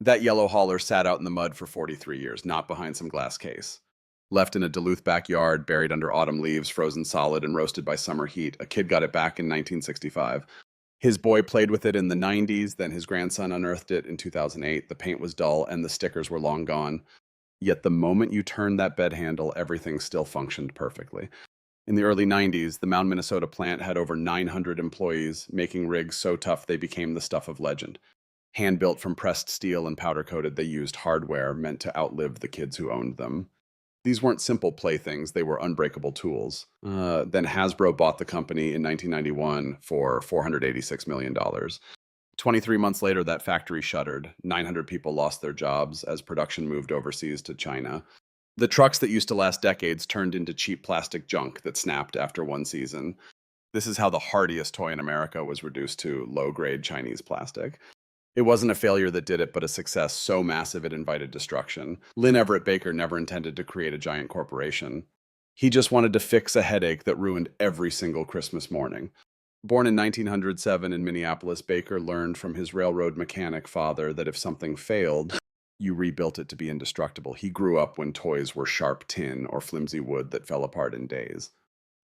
That yellow hauler sat out in the mud for 43 years, not behind some glass case. Left in a Duluth backyard, buried under autumn leaves, frozen solid and roasted by summer heat, a kid got it back in 1965. His boy played with it in the 90s, then his grandson unearthed it in 2008. The paint was dull and the stickers were long gone. Yet the moment you turned that bed handle, everything still functioned perfectly. In the early 90s, the Mound, Minnesota plant had over 900 employees, making rigs so tough they became the stuff of legend. Hand built from pressed steel and powder coated, they used hardware meant to outlive the kids who owned them. These weren't simple playthings, they were unbreakable tools. Then Hasbro bought the company in 1991 for $486 million. 23 months later, that factory shuttered. 900 people lost their jobs as production moved overseas to China. The trucks that used to last decades turned into cheap plastic junk that snapped after one season. This is how the hardiest toy in America was reduced to low-grade Chinese plastic. It wasn't a failure that did it, but a success so massive it invited destruction. Lynn Everett Baker never intended to create a giant corporation. He just wanted to fix a headache that ruined every single Christmas morning. Born in 1907 in Minneapolis, Baker learned from his railroad mechanic father that if something failed, you rebuilt it to be indestructible. He grew up when toys were sharp tin or flimsy wood that fell apart in days.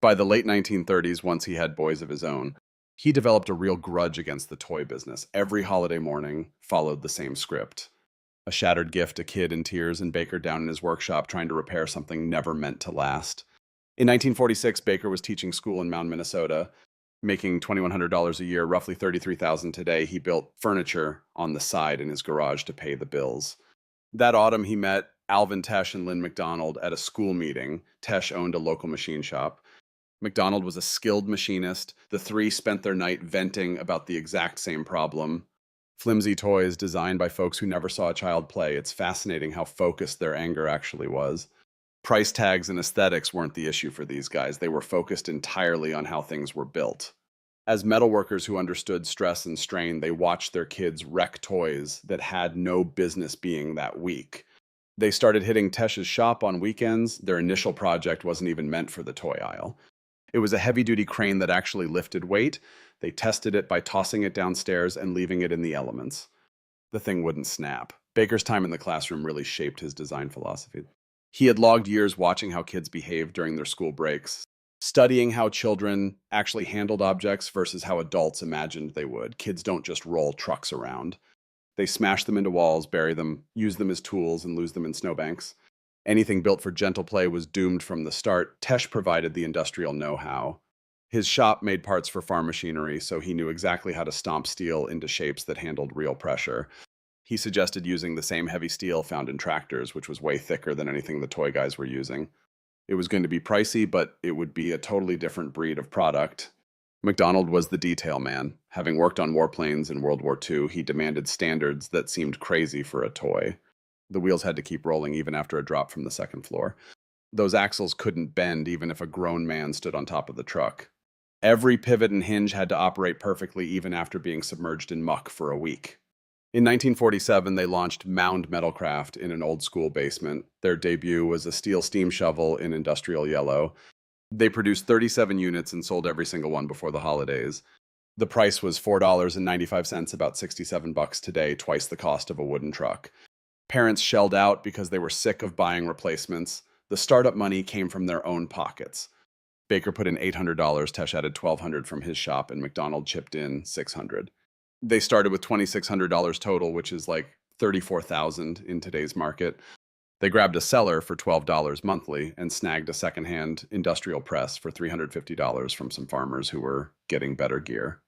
By the late 1930s, once he had boys of his own, he developed a real grudge against the toy business. Every holiday morning followed the same script. A shattered gift, a kid in tears, and Baker down in his workshop trying to repair something never meant to last. In 1946, Baker was teaching school in Mound, Minnesota. Making $2,100 a year, roughly $33,000 today, he built furniture on the side in his garage to pay the bills. That autumn, he met Alvin Tesh and Lynn McDonald at a school meeting. Tesh owned a local machine shop. McDonald was a skilled machinist. The three spent their night venting about the exact same problem. Flimsy toys designed by folks who never saw a child play. It's fascinating how focused their anger actually was. Price tags and aesthetics weren't the issue for these guys. They were focused entirely on how things were built. As metalworkers who understood stress and strain, they watched their kids wreck toys that had no business being that weak. They started hitting Tesh's shop on weekends. Their initial project wasn't even meant for the toy aisle. It was a heavy-duty crane that actually lifted weight. They tested it by tossing it downstairs and leaving it in the elements. The thing wouldn't snap. Baker's time in the classroom really shaped his design philosophy. He had logged years watching how kids behaved during their school breaks, studying how children actually handled objects versus how adults imagined they would. Kids don't just roll trucks around. They smash them into walls, bury them, use them as tools, and lose them in snowbanks. Anything built for gentle play was doomed from the start. Tesh provided the industrial know-how. His shop made parts for farm machinery, so he knew exactly how to stomp steel into shapes that handled real pressure. He suggested using the same heavy steel found in tractors, which was way thicker than anything the toy guys were using. It was going to be pricey, but it would be a totally different breed of product. McDonald was the detail man. Having worked on warplanes in World War II, he demanded standards that seemed crazy for a toy. The wheels had to keep rolling even after a drop from the second floor. Those axles couldn't bend even if a grown man stood on top of the truck. Every pivot and hinge had to operate perfectly even after being submerged in muck for a week. In 1947, they launched Mound Metalcraft in an old-school basement. Their debut was a steel steam shovel in industrial yellow. They produced 37 units and sold every single one before the holidays. The price was $4.95, about 67 bucks today, twice the cost of a wooden truck. Parents shelled out because they were sick of buying replacements. The startup money came from their own pockets. Baker put in $800, Tesh added $1,200 from his shop, and McDonald chipped in $600. They started with $2,600 total, which is like $34,000 in today's market. They grabbed a seller for $12 monthly and snagged a secondhand industrial press for $350 from some farmers who were getting better gear.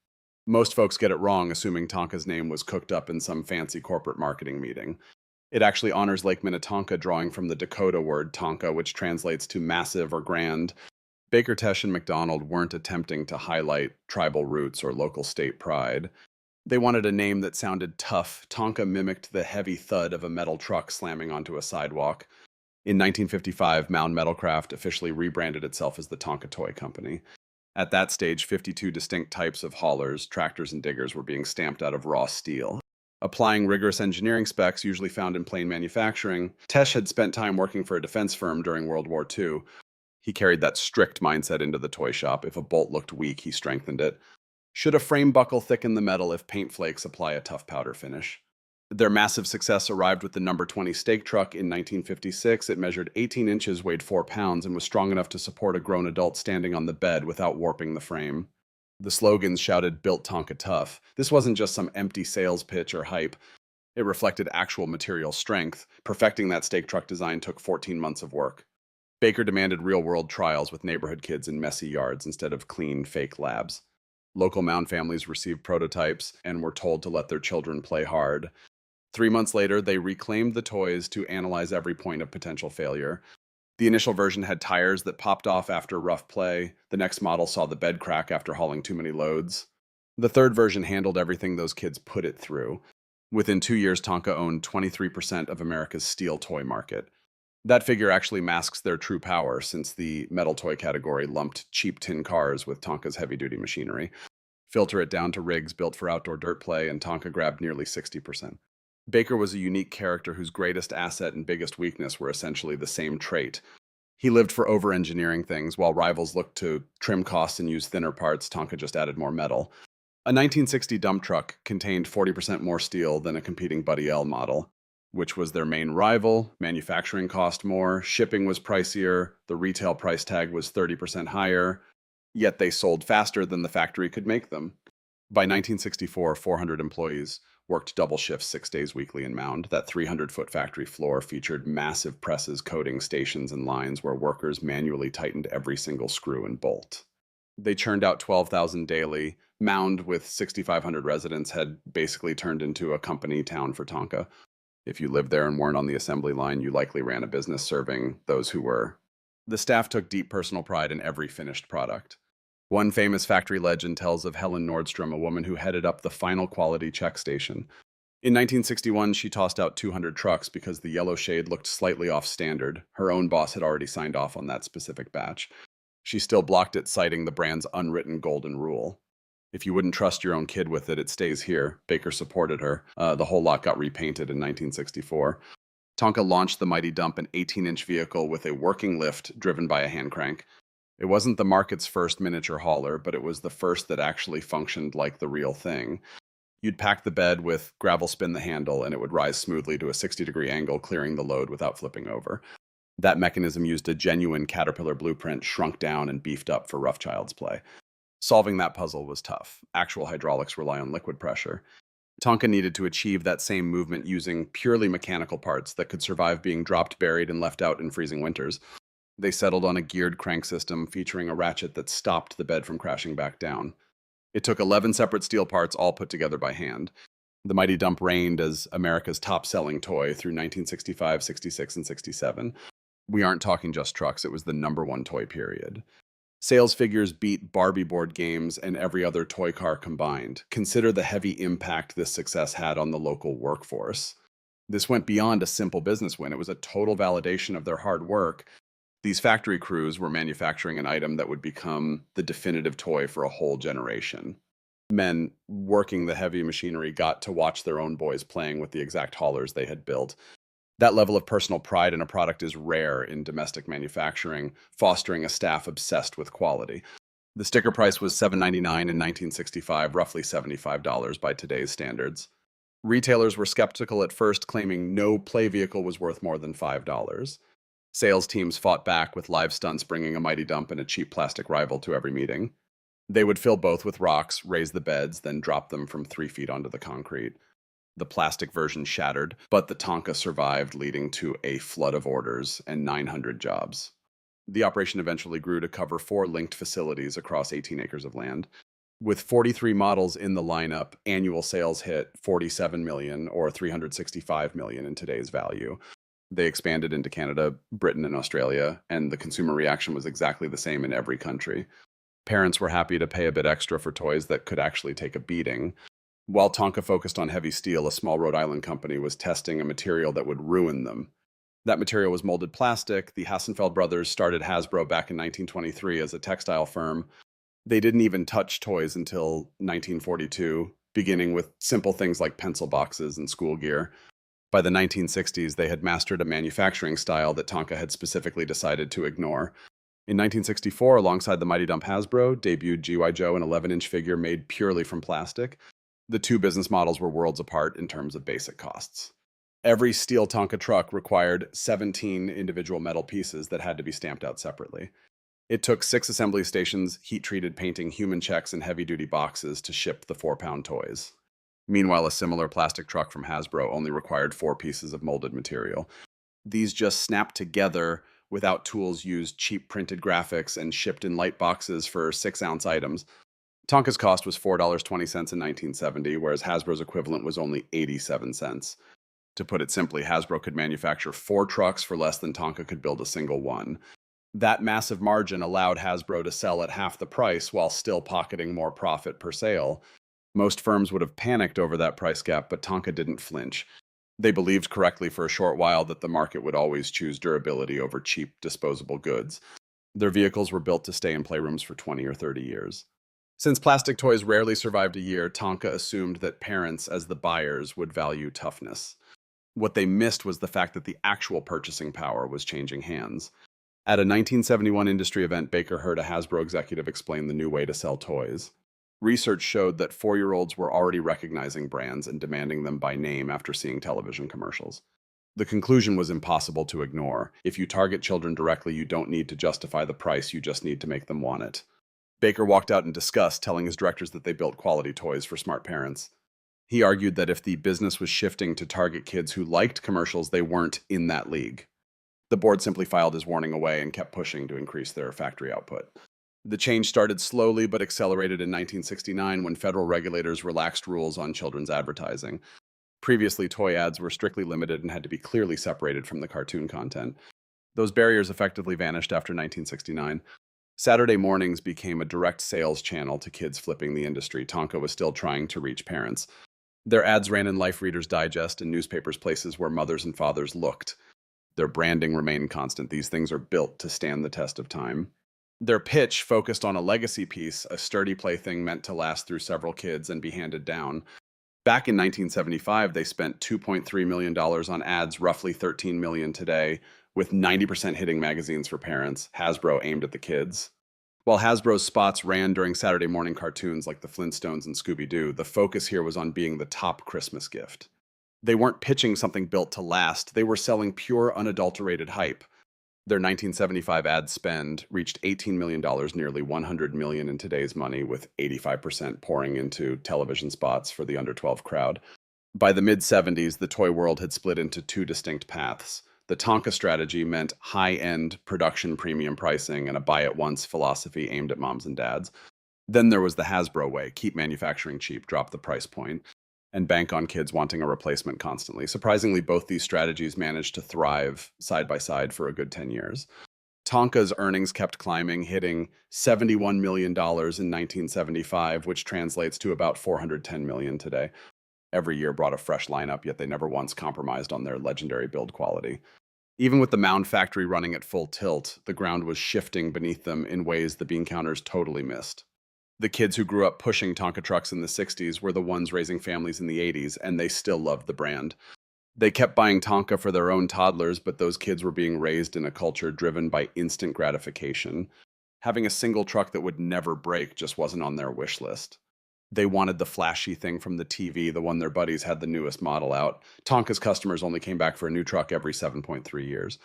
Most folks get it wrong, assuming Tonka's name was cooked up in some fancy corporate marketing meeting. It actually honors Lake Minnetonka, drawing from the Dakota word Tonka, which translates to massive or grand. Baker, Tesh, and McDonald weren't attempting to highlight tribal roots or local state pride. They wanted a name that sounded tough. Tonka mimicked the heavy thud of a metal truck slamming onto a sidewalk. In 1955, Mound Metalcraft officially rebranded itself as the Tonka Toy Company. At that stage, 52 distinct types of haulers, tractors, and diggers were being stamped out of raw steel. Applying rigorous engineering specs usually found in plain manufacturing, Tesh had spent time working for a defense firm during World War II. He carried that strict mindset into the toy shop. If a bolt looked weak, he strengthened it. Should a frame buckle thicken the metal if paint flakes apply a tough powder finish? Their massive success arrived with the number 20 steak truck in 1956. It measured 18 inches, weighed 4 pounds, and was strong enough to support a grown adult standing on the bed without warping the frame. The slogans shouted, "Built Tonka Tough." This wasn't just some empty sales pitch or hype. It reflected actual material strength. Perfecting that steak truck design took 14 months of work. Baker demanded real-world trials with neighborhood kids in messy yards instead of clean, fake labs. Local Mound families received prototypes and were told to let their children play hard. 3 months later, they reclaimed the toys to analyze every point of potential failure. The initial version had tires that popped off after rough play. The next model saw the bed crack after hauling too many loads. The third version handled everything those kids put it through. Within 2 years, Tonka owned 23% of America's steel toy market. That figure actually masks their true power, since the metal toy category lumped cheap tin cars with Tonka's heavy-duty machinery. Filter it down to rigs built for outdoor dirt play, and Tonka grabbed nearly 60%. Baker was a unique character whose greatest asset and biggest weakness were essentially the same trait. He lived for over-engineering things. While rivals looked to trim costs and use thinner parts, Tonka just added more metal. A 1960 dump truck contained 40% more steel than a competing Buddy L model, which was their main rival. Manufacturing cost more, shipping was pricier, the retail price tag was 30% higher, yet they sold faster than the factory could make them. By 1964, 400 employees worked double shifts 6 days weekly in Mound. That 300-foot factory floor featured massive presses, coating stations, and lines where workers manually tightened every single screw and bolt. They churned out 12,000 daily. Mound, with 6,500 residents, had basically turned into a company town for Tonka. If you lived there and weren't on the assembly line, you likely ran a business serving those who were. The staff took deep personal pride in every finished product. One famous factory legend tells of Helen Nordstrom, a woman who headed up the final quality check station. In 1961, she tossed out 200 trucks because the yellow shade looked slightly off standard. Her own boss had already signed off on that specific batch. She still blocked it, citing the brand's unwritten golden rule. If you wouldn't trust your own kid with it, it stays here. Baker supported her. The whole lot got repainted in 1964. Tonka launched the Mighty Dump, an 18-inch vehicle with a working lift driven by a hand crank. It wasn't the market's first miniature hauler, but it was the first that actually functioned like the real thing. You'd pack the bed with gravel, spin the handle, and it would rise smoothly to a 60-degree angle, clearing the load without flipping over. That mechanism used a genuine Caterpillar blueprint, shrunk down and beefed up for rough child's play. Solving that puzzle was tough. Actual hydraulics rely on liquid pressure. Tonka needed to achieve that same movement using purely mechanical parts that could survive being dropped, buried, and left out in freezing winters. They settled on a geared crank system featuring a ratchet that stopped the bed from crashing back down. It took 11 separate steel parts, all put together by hand. The Mighty Dump reigned as America's top-selling toy through 1965, 66, and 67. We aren't talking just trucks, it was the #1 toy, period. Sales figures beat Barbie board games and every other toy car combined. Consider the heavy impact this success had on the local workforce. This went beyond a simple business win. It was a total validation of their hard work. These factory crews were manufacturing an item that would become the definitive toy for a whole generation. Men working the heavy machinery got to watch their own boys playing with the exact haulers they had built. That level of personal pride in a product is rare in domestic manufacturing, fostering a staff obsessed with quality. The sticker price was $7.99 in 1965, roughly $75 by today's standards. Retailers were skeptical at first, claiming no play vehicle was worth more than $5. Sales teams fought back with live stunts, bringing a Mighty Dump and a cheap plastic rival to every meeting. They would fill both with rocks, raise the beds, then drop them from 3 feet onto the concrete. The plastic version shattered, but the Tonka survived, leading to a flood of orders and 900 jobs. The operation eventually grew to cover 4 linked facilities across 18 acres of land. With 43 models in the lineup, annual sales hit $47 million, or $365 million in today's value. They expanded into Canada, Britain, and Australia, and the consumer reaction was exactly the same in every country. Parents were happy to pay a bit extra for toys that could actually take a beating. While Tonka focused on heavy steel, a small Rhode Island company was testing a material that would ruin them. That material was molded plastic. The Hassenfeld brothers started Hasbro back in 1923 as a textile firm. They didn't even touch toys until 1942, beginning with simple things like pencil boxes and school gear. By the 1960s, they had mastered a manufacturing style that Tonka had specifically decided to ignore. In 1964, alongside the Mighty Dump, Hasbro debuted G.I. Joe, an 11-inch figure made purely from plastic. The two business models were worlds apart in terms of basic costs. Every steel Tonka truck required 17 individual metal pieces that had to be stamped out separately. It took 6 assembly stations, heat-treated painting, human checks, and heavy-duty boxes to ship the 4-pound toys. Meanwhile, a similar plastic truck from Hasbro only required 4 pieces of molded material. These just snapped together without tools, used cheap printed graphics, and shipped in light boxes for 6-ounce items. Tonka's cost was $4.20 in 1970, whereas Hasbro's equivalent was only 87 cents. To put it simply, Hasbro could manufacture 4 trucks for less than Tonka could build a single one. That massive margin allowed Hasbro to sell at half the price while still pocketing more profit per sale. Most firms would have panicked over that price gap, but Tonka didn't flinch. They believed correctly for a short while that the market would always choose durability over cheap, disposable goods. Their vehicles were built to stay in playrooms for 20 or 30 years. Since plastic toys rarely survived a year, Tonka assumed that parents, as the buyers, would value toughness. What they missed was the fact that the actual purchasing power was changing hands. At a 1971 industry event, Baker heard a Hasbro executive explain the new way to sell toys. Research showed that 4-year-olds were already recognizing brands and demanding them by name after seeing television commercials. The conclusion was impossible to ignore. If you target children directly, you don't need to justify the price, you just need to make them want it. Baker walked out in disgust, telling his directors that they built quality toys for smart parents. He argued that if the business was shifting to target kids who liked commercials, they weren't in that league. The board simply filed his warning away and kept pushing to increase their factory output. The change started slowly but accelerated in 1969 when federal regulators relaxed rules on children's advertising. Previously, toy ads were strictly limited and had to be clearly separated from the cartoon content. Those barriers effectively vanished after 1969. Saturday mornings became a direct sales channel to kids flipping the industry. Tonka was still trying to reach parents. Their ads ran in Life Reader's Digest and newspapers, places where mothers and fathers looked. Their branding remained constant. These things are built to stand the test of time. Their pitch focused on a legacy piece, a sturdy plaything meant to last through several kids and be handed down. Back in 1975, they spent $2.3 million on ads, roughly $13 million today, with 90% hitting magazines for parents. Hasbro aimed at the kids. While Hasbro's spots ran during Saturday morning cartoons like the Flintstones and Scooby-Doo, the focus here was on being the top Christmas gift. They weren't pitching something built to last, they were selling pure, unadulterated hype. Their 1975 ad spend reached $18 million, nearly $100 million in today's money, with 85% pouring into television spots for the under 12 crowd. By the mid-70s, the toy world had split into 2 distinct paths. The Tonka strategy meant high-end production premium pricing and a buy-at-once philosophy aimed at moms and dads. Then there was the Hasbro way, keep manufacturing cheap, drop the price point, and bank on kids wanting a replacement constantly. Surprisingly, both these strategies managed to thrive side by side for a good 10 years. Tonka's earnings kept climbing, hitting $71 million in 1975, which translates to about $410 million today. Every year brought a fresh lineup, yet they never once compromised on their legendary build quality. Even with the Mound factory running at full tilt, the ground was shifting beneath them in ways the bean counters totally missed. The kids who grew up pushing Tonka trucks in the 60s were the ones raising families in the 80s, and they still loved the brand. They kept buying Tonka for their own toddlers, but those kids were being raised in a culture driven by instant gratification. Having a single truck that would never break just wasn't on their wish list. They wanted the flashy thing from the TV, the one their buddies had the newest model out. Tonka's customers only came back for a new truck every 7.3 years.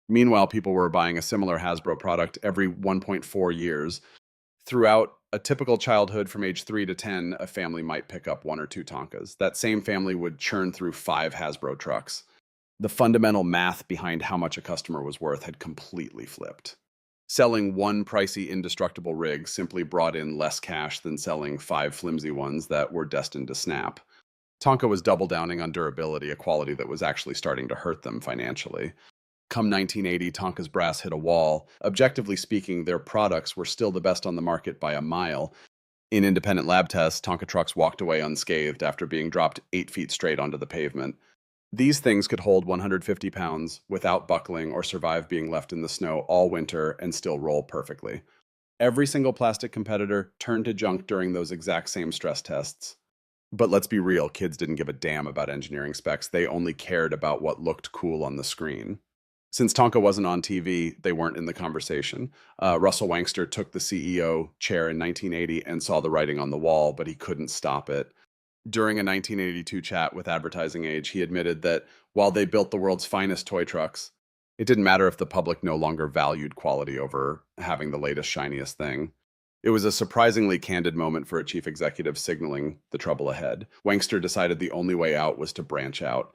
Meanwhile, people were buying a similar Hasbro product every 1.4 years. Throughout a typical childhood from age 3 to 10, a family might pick up 1 or 2 Tonkas. That same family would churn through 5 Hasbro trucks. The fundamental math behind how much a customer was worth had completely flipped. Selling 1 pricey indestructible rig simply brought in less cash than selling 5 flimsy ones that were destined to snap. Tonka was double downing on durability, a quality that was actually starting to hurt them financially. Come 1980, Tonka's brass hit a wall. Objectively speaking, their products were still the best on the market by a mile. In independent lab tests, Tonka trucks walked away unscathed after being dropped 8 feet straight onto the pavement. These things could hold 150 pounds without buckling or survive being left in the snow all winter and still roll perfectly. Every single plastic competitor turned to junk during those exact same stress tests. But let's be real, kids didn't give a damn about engineering specs. They only cared about what looked cool on the screen. Since Tonka wasn't on TV, they weren't in the conversation. Russell Wankster took the CEO chair in 1980 and saw the writing on the wall, but he couldn't stop it. During a 1982 chat with Advertising Age, he admitted that while they built the world's finest toy trucks, it didn't matter if the public no longer valued quality over having the latest, shiniest thing. It was a surprisingly candid moment for a chief executive signaling the trouble ahead. Wankster decided the only way out was to branch out.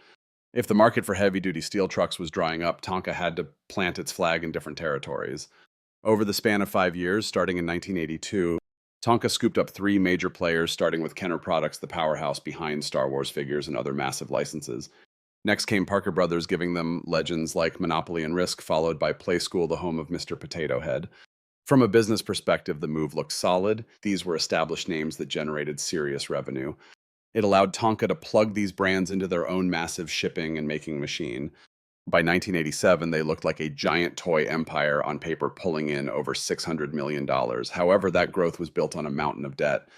If the market for heavy duty steel trucks was drying up, Tonka had to plant its flag in different territories. Over the span of 5 years, starting in 1982, Tonka scooped up three major players, starting with Kenner Products, the powerhouse behind Star Wars figures and other massive licenses. Next came Parker Brothers, giving them legends like Monopoly and Risk, followed by Play School, the home of Mr. Potato Head. From a business perspective, the move looked solid. These were established names that generated serious revenue. It allowed Tonka to plug these brands into their own massive shipping and making machine. By 1987, they looked like a giant toy empire on paper, pulling in over $600 million. However, that growth was built on a mountain of debt.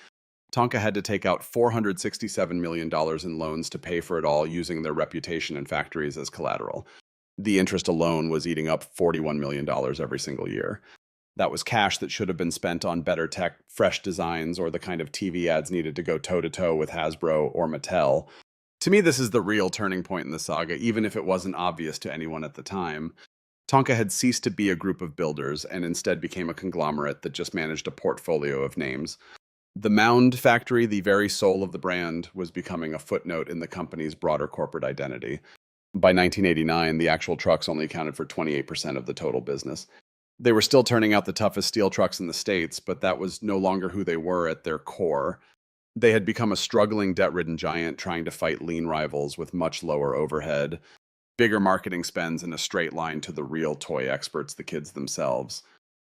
Tonka had to take out $467 million in loans to pay for it all, using their reputation and factories as collateral. The interest alone was eating up $41 million every single year. That was cash that should have been spent on better tech, fresh designs, or the kind of TV ads needed to go toe-to-toe with Hasbro or Mattel. To me, this is the real turning point in the saga, even if it wasn't obvious to anyone at the time. Tonka had ceased to be a group of builders and instead became a conglomerate that just managed a portfolio of names. The Mound factory, the very soul of the brand, was becoming a footnote in the company's broader corporate identity. By 1989, the actual trucks only accounted for 28% of the total business. They were still turning out the toughest steel trucks in the States, but that was no longer who they were at their core. They had become a struggling, debt-ridden giant trying to fight lean rivals with much lower overhead, bigger marketing spends, and a straight line to the real toy experts, the kids themselves.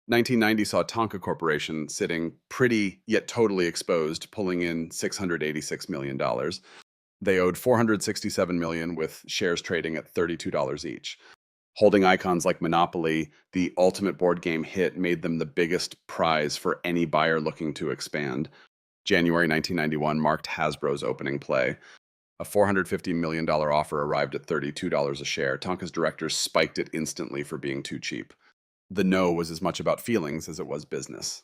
1990 saw Tonka Corporation sitting pretty yet totally exposed, pulling in $686 million. They owed $467 million, with shares trading at $32 each. Holding icons like Monopoly, the ultimate board game hit, made them the biggest prize for any buyer looking to expand. January 1991 marked Hasbro's opening play. A $450 million offer arrived at $32 a share. Tonka's directors spiked it instantly for being too cheap. The no was as much about feelings as it was business.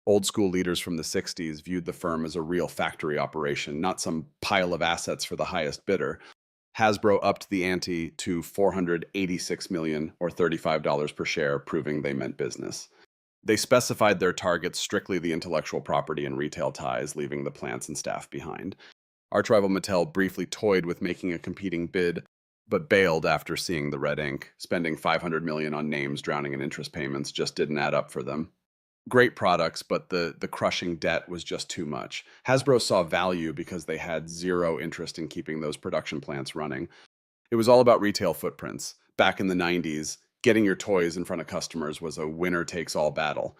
Old school leaders from the 60s viewed the firm as a real factory operation, not some pile of assets for the highest bidder. Hasbro upped the ante to $486 million, or $35 per share, proving they meant business. They specified their targets strictly the intellectual property and retail ties, leaving the plants and staff behind. Arch-rival Mattel briefly toyed with making a competing bid, but bailed after seeing the red ink. Spending $500 million on names, drowning in interest payments, just didn't add up for them. Great products, but the crushing debt was just too much. Hasbro saw value because they had zero interest in keeping those production plants running. It was all about retail footprints. Back in the 90s, getting your toys in front of customers was a winner-takes-all battle.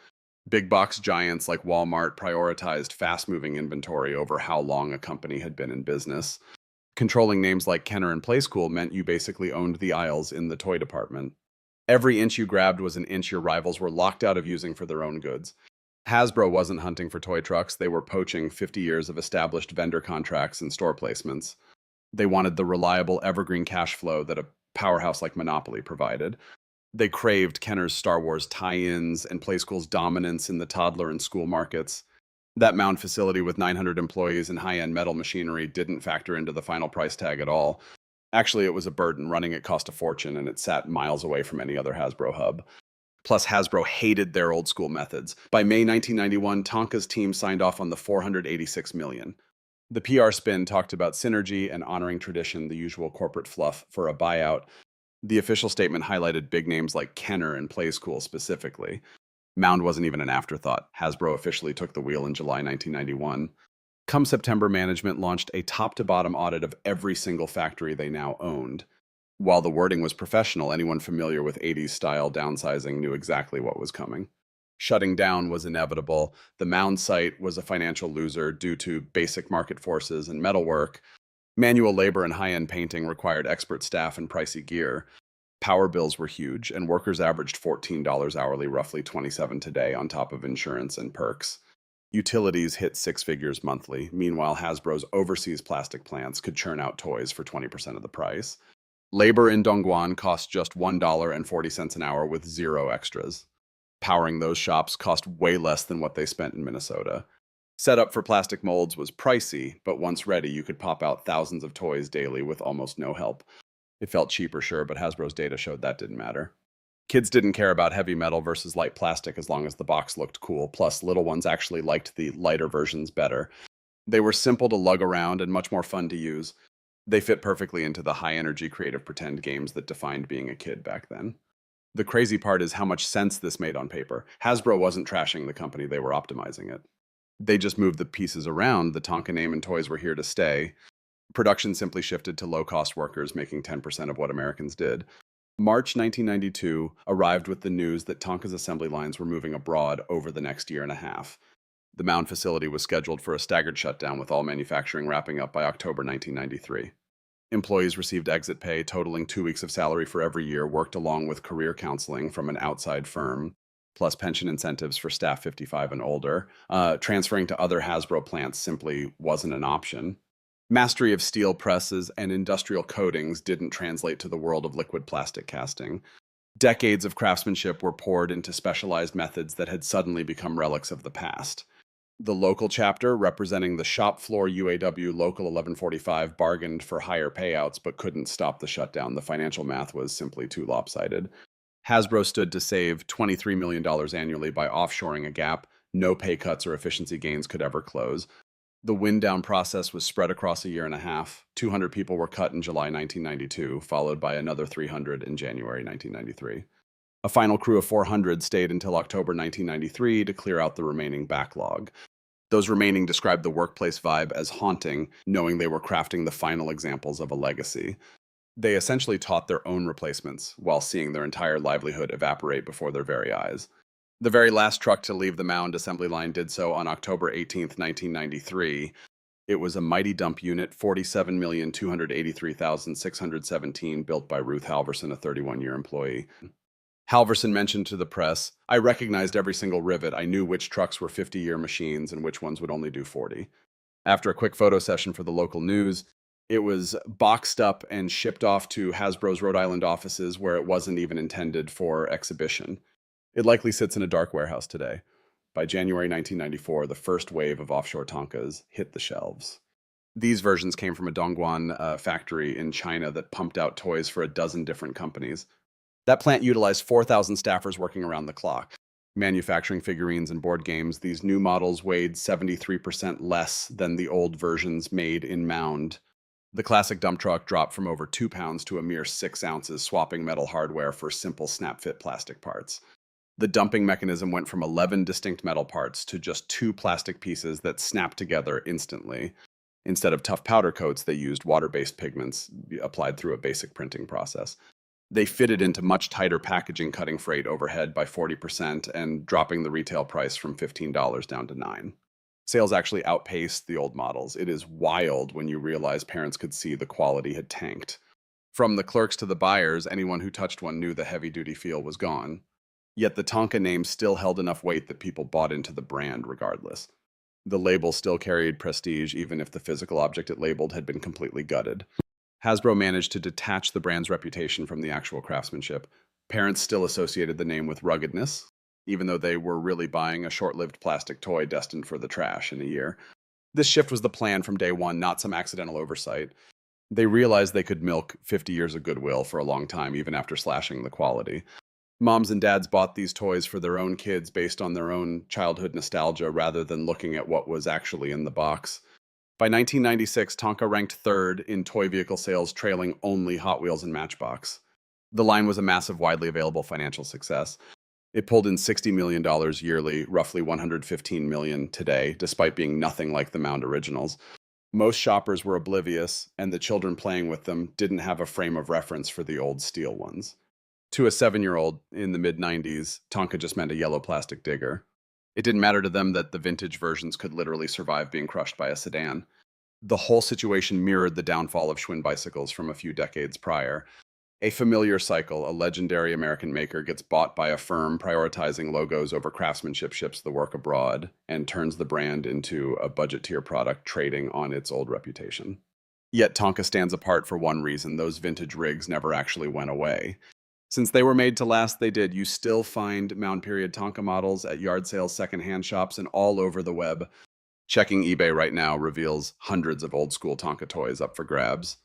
Big box giants like Walmart prioritized fast-moving inventory over how long a company had been in business. Controlling names like Kenner and Play School meant you basically owned the aisles in the toy department. Every inch you grabbed was an inch your rivals were locked out of using for their own goods. Hasbro wasn't hunting for toy trucks, they were poaching 50 years of established vendor contracts and store placements. They wanted the reliable, evergreen cash flow that a powerhouse like Monopoly provided. They craved Kenner's Star Wars tie-ins and Play School's dominance in the toddler and school markets. That Mound facility with 900 employees and high-end metal machinery didn't factor into the final price tag at all. Actually, it was a burden. Running it cost a fortune, and it sat miles away from any other Hasbro hub. Plus, Hasbro hated their old school methods. By May 1991, Tonka's team signed off on the $486 million. The PR spin talked about synergy and honoring tradition, the usual corporate fluff for a buyout. The official statement highlighted big names like Kenner and Play School specifically. Mound wasn't even an afterthought. Hasbro officially took the wheel in July 1991. Come September, management launched a top-to-bottom audit of every single factory they now owned. While the wording was professional, anyone familiar with 80s-style downsizing knew exactly what was coming. Shutting down was inevitable. The Mound site was a financial loser due to basic market forces and metalwork. Manual labor and high-end painting required expert staff and pricey gear. Power bills were huge, and workers averaged $14 hourly, roughly $27 today, on top of insurance and perks. Utilities hit six figures monthly. Meanwhile, Hasbro's overseas plastic plants could churn out toys for 20% of the price. Labor in Dongguan cost just $1.40 an hour with zero extras. Powering those shops cost way less than what they spent in Minnesota. Setup for plastic molds was pricey, but once ready, you could pop out thousands of toys daily with almost no help. It felt cheaper, sure, but Hasbro's data showed that didn't matter. Kids didn't care about heavy metal versus light plastic as long as the box looked cool, plus, little ones actually liked the lighter versions better. They were simple to lug around and much more fun to use. They fit perfectly into the high energy creative pretend games that defined being a kid back then. The crazy part is how much sense this made on paper. Hasbro wasn't trashing the company, they were optimizing it. They just moved the pieces around. The Tonka name and toys were here to stay. Production simply shifted to low cost workers, making 10% of what Americans did. March 1992 arrived with the news that Tonka's assembly lines were moving abroad over the next year and a half. The Mound facility was scheduled for a staggered shutdown, with all manufacturing wrapping up by October 1993. Employees received exit pay totaling 2 weeks of salary for every year worked, along with career counseling from an outside firm, plus pension incentives for staff 55 and older. Transferring to other Hasbro plants simply wasn't an option. Mastery of steel presses and industrial coatings didn't translate to the world of liquid plastic casting. Decades of craftsmanship were poured into specialized methods that had suddenly become relics of the past. The local chapter, representing the shop floor UAW Local 1145, bargained for higher payouts but couldn't stop the shutdown. The financial math was simply too lopsided. Hasbro stood to save $23 million annually by offshoring a gap no pay cuts or efficiency gains could ever close. The wind down process was spread across a year and a half. 200 people were cut in July 1992, followed by another 300 in January 1993. A final crew of 400 stayed until October 1993 to clear out the remaining backlog. Those remaining described the workplace vibe as haunting, knowing they were crafting the final examples of a legacy. They essentially taught their own replacements while seeing their entire livelihood evaporate before their very eyes. The very last truck to leave the Mound assembly line did so on October 18, 1993. It was a mighty dump unit, 47,283,617, built by Ruth Halverson, a 31-year employee. Halverson mentioned to the press, "I recognized every single rivet. I knew which trucks were 50-year machines and which ones would only do 40. After a quick photo session for the local news, it was boxed up and shipped off to Hasbro's Rhode Island offices, where it wasn't even intended for exhibition. It likely sits in a dark warehouse today. By January 1994, the first wave of offshore Tonkas hit the shelves. These versions came from a Dongguan factory in China that pumped out toys for a dozen different companies. That plant utilized 4,000 staffers working around the clock. Manufacturing figurines and board games, these new models weighed 73% less than the old versions made in Mound. The classic dump truck dropped from over 2 pounds to a mere 6 ounces, swapping metal hardware for simple snap-fit plastic parts. The dumping mechanism went from 11 distinct metal parts to just 2 plastic pieces that snapped together instantly. Instead of tough powder coats, they used water-based pigments applied through a basic printing process. They fitted into much tighter packaging, cutting freight overhead by 40% and dropping the retail price from $15 down to $9. Sales actually outpaced the old models. It is wild when you realize parents could see the quality had tanked. From the clerks to the buyers, anyone who touched one knew the heavy-duty feel was gone. Yet the Tonka name still held enough weight that people bought into the brand regardless. The label still carried prestige, even if the physical object it labeled had been completely gutted. Hasbro managed to detach the brand's reputation from the actual craftsmanship. Parents still associated the name with ruggedness, even though they were really buying a short-lived plastic toy destined for the trash in a year. This shift was the plan from day one, not some accidental oversight. They realized they could milk 50 years of goodwill for a long time, even after slashing the quality. Moms and dads bought these toys for their own kids based on their own childhood nostalgia rather than looking at what was actually in the box. By 1996, Tonka ranked third in toy vehicle sales, trailing only Hot Wheels and Matchbox. The line was a massive, widely available financial success. It pulled in $60 million yearly, roughly $115 million today, despite being nothing like the Mound originals. Most shoppers were oblivious, and the children playing with them didn't have a frame of reference for the old steel ones. To a 7-year-old in the mid-90s, Tonka just meant a yellow plastic digger. It didn't matter to them that the vintage versions could literally survive being crushed by a sedan. The whole situation mirrored the downfall of Schwinn bicycles from a few decades prior. A familiar cycle: a legendary American maker gets bought by a firm prioritizing logos over craftsmanship, ships the work abroad, and turns the brand into a budget-tier product trading on its old reputation. Yet Tonka stands apart for one reason: those vintage rigs never actually went away. Since they were made to last, they did. You still find Mound period Tonka models at yard sales, secondhand shops, and all over the web. Checking eBay right now reveals hundreds of old school Tonka toys up for grabs.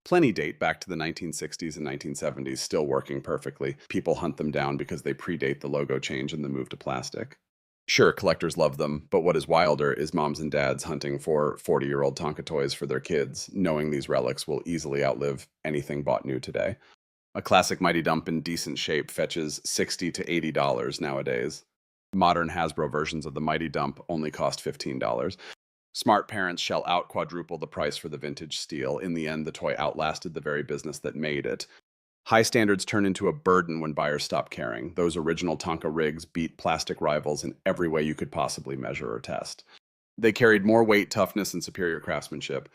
Plenty date back to the 1960s and 1970s, still working perfectly. People hunt them down because they predate the logo change and the move to plastic. Sure, collectors love them, but what is wilder is moms and dads hunting for 40-year-old Tonka toys for their kids, knowing these relics will easily outlive anything bought new today. A classic Mighty Dump in decent shape fetches $60 to $80 nowadays. Modern Hasbro versions of the Mighty Dump only cost $15. Smart parents shell out quadruple the price for the vintage steel. In the end, the toy outlasted the very business that made it. High standards turn into a burden when buyers stop caring. Those original Tonka rigs beat plastic rivals in every way you could possibly measure or test. They carried more weight, toughness, and superior craftsmanship.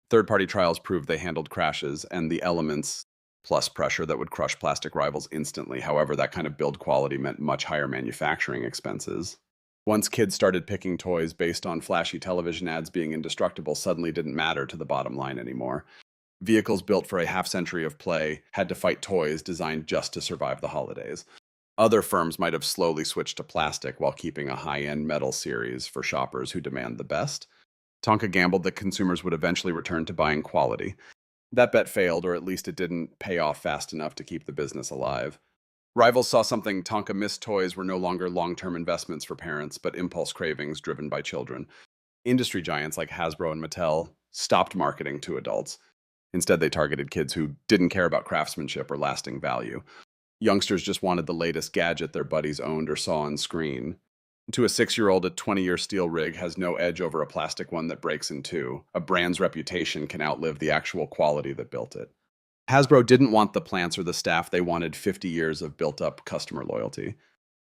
Third-party trials proved they handled crashes and the elements plus pressure that would crush plastic rivals instantly. However, that kind of build quality meant much higher manufacturing expenses. Once kids started picking toys based on flashy television ads being indestructible suddenly didn't matter to the bottom line anymore. Vehicles built for a half-century of play had to fight toys designed just to survive the holidays. Other firms might have slowly switched to plastic while keeping a high-end metal series for shoppers who demand the best. Tonka gambled that consumers would eventually return to buying quality. That bet failed, or at least it didn't pay off fast enough to keep the business alive. Rivals saw something. Tonka missed toys were no longer long-term investments for parents, but impulse cravings driven by children. Industry giants like Hasbro and Mattel stopped marketing to adults. Instead, they targeted kids who didn't care about craftsmanship or lasting value. Youngsters just wanted the latest gadget their buddies owned or saw on screen. To a 6-year-old, a 20-year steel rig has no edge over a plastic one that breaks in two. A brand's reputation can outlive the actual quality that built it. Hasbro didn't want the plants or the staff, they wanted 50 years of built-up customer loyalty.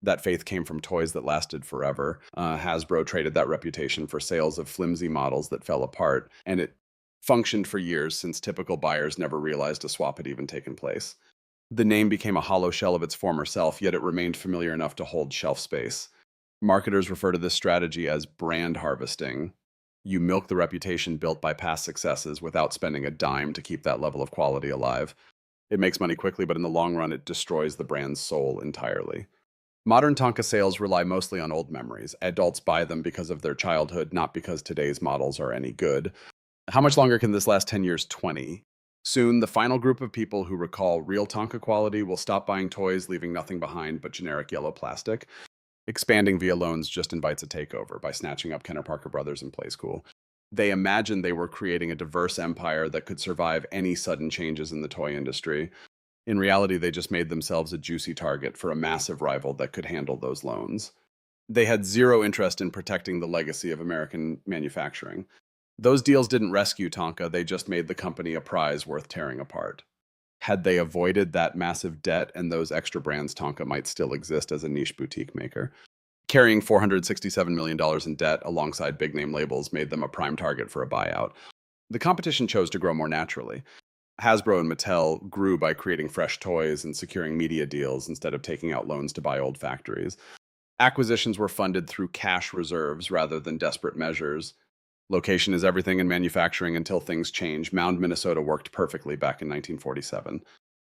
That faith came from toys that lasted forever. Hasbro traded that reputation for sales of flimsy models that fell apart, and it functioned for years since typical buyers never realized a swap had even taken place. The name became a hollow shell of its former self, yet it remained familiar enough to hold shelf space. Marketers refer to this strategy as brand harvesting. You milk the reputation built by past successes without spending a dime to keep that level of quality alive. It makes money quickly, but in the long run, it destroys the brand's soul entirely. Modern Tonka sales rely mostly on old memories. Adults buy them because of their childhood, not because today's models are any good. How much longer can this last? 10 years, 20. Soon, the final group of people who recall real Tonka quality will stop buying toys, leaving nothing behind but generic yellow plastic. Expanding via loans just invites a takeover by snatching up Kenner Parker Brothers and Playskool. They imagined they were creating a diverse empire that could survive any sudden changes in the toy industry. In reality, they just made themselves a juicy target for a massive rival that could handle those loans. They had zero interest in protecting the legacy of American manufacturing. Those deals didn't rescue Tonka, they just made the company a prize worth tearing apart. Had they avoided that massive debt and those extra brands, Tonka might still exist as a niche boutique maker. Carrying $467 million in debt alongside big-name labels made them a prime target for a buyout. The competition chose to grow more naturally. Hasbro and Mattel grew by creating fresh toys and securing media deals instead of taking out loans to buy old factories. Acquisitions were funded through cash reserves rather than desperate measures. Location is everything in manufacturing until things change. Mound, Minnesota worked perfectly back in 1947.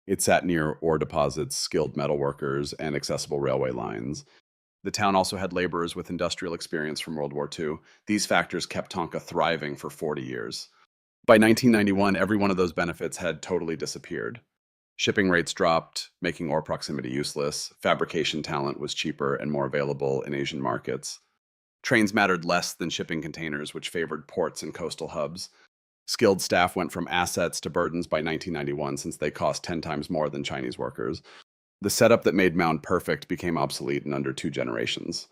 It sat near ore deposits, skilled metal workers, and accessible railway lines. The town also had laborers with industrial experience from World War II. These factors kept Tonka thriving for 40 years. By 1991, every one of those benefits had totally disappeared. Shipping rates dropped, making ore proximity useless. Fabrication talent was cheaper and more available in Asian markets. Trains mattered less than shipping containers, which favored ports and coastal hubs. Skilled staff went from assets to burdens by 1991 since they cost 10 times more than Chinese workers. The setup that made Mound perfect became obsolete in under 2 generations.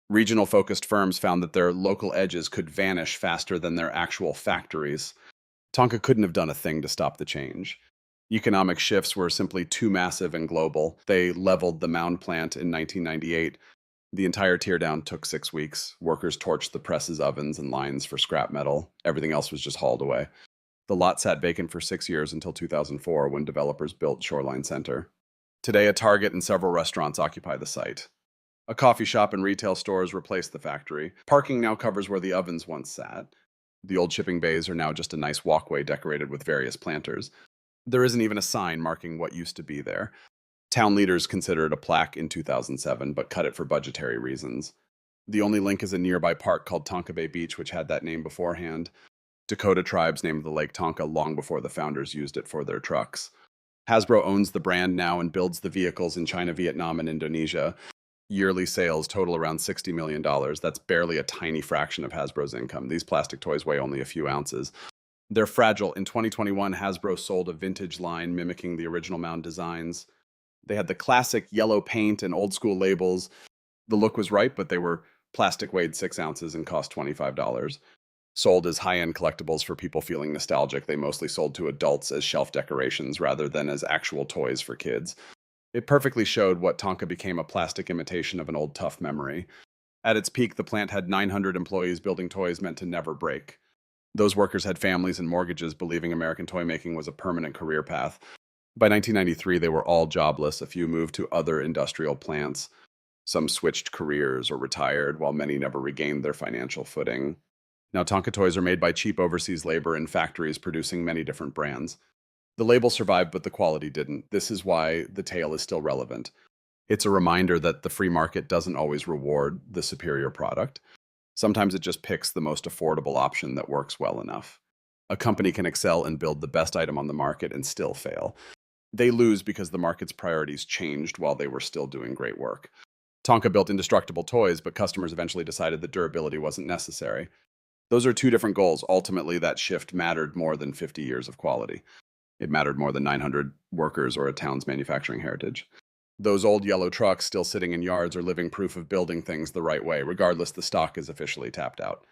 Regional-focused firms found that their local edges could vanish faster than their actual factories. Tonka couldn't have done a thing to stop the change. Economic shifts were simply too massive and global. They leveled the Mound plant in 1998. The entire teardown took 6 weeks. Workers torched the presses, ovens, and lines for scrap metal. Everything else was just hauled away. The lot sat vacant for 6 years until 2004 when developers built Shoreline Center. Today, a Target and several restaurants occupy the site. A coffee shop and retail stores replaced the factory. Parking now covers where the ovens once sat. The old shipping bays are now just a nice walkway decorated with various planters. There isn't even a sign marking what used to be there. Town leaders considered a plaque in 2007, but cut it for budgetary reasons. The only link is a nearby park called Tonka Bay Beach, which had that name beforehand. Dakota tribes named the lake Tonka long before the founders used it for their trucks. Hasbro owns the brand now and builds the vehicles in China, Vietnam, and Indonesia. Yearly sales total around $60 million. That's barely a tiny fraction of Hasbro's income. These plastic toys weigh only a few ounces. They're fragile. In 2021, Hasbro sold a vintage line mimicking the original Mound designs. They had the classic yellow paint and old school labels. The look was right, but they were plastic, weighed 6 ounces, and cost $25. Sold as high-end collectibles for people feeling nostalgic, they mostly sold to adults as shelf decorations rather than as actual toys for kids. It perfectly showed what Tonka became, a plastic imitation of an old tough memory. At its peak, the plant had 900 employees building toys meant to never break. Those workers had families and mortgages, believing American toy making was a permanent career path. By 1993, they were all jobless. A few moved to other industrial plants. Some switched careers or retired, while many never regained their financial footing. Now, Tonka toys are made by cheap overseas labor in factories producing many different brands. The label survived, but the quality didn't. This is why the tale is still relevant. It's a reminder that the free market doesn't always reward the superior product. Sometimes it just picks the most affordable option that works well enough. A company can excel and build the best item on the market and still fail. They lose because the market's priorities changed while they were still doing great work. Tonka built indestructible toys, but customers eventually decided that durability wasn't necessary. Those are two different goals. Ultimately, that shift mattered more than 50 years of quality. It mattered more than 900 workers or a town's manufacturing heritage. Those old yellow trucks still sitting in yards are living proof of building things the right way, regardless the stock is officially tapped out.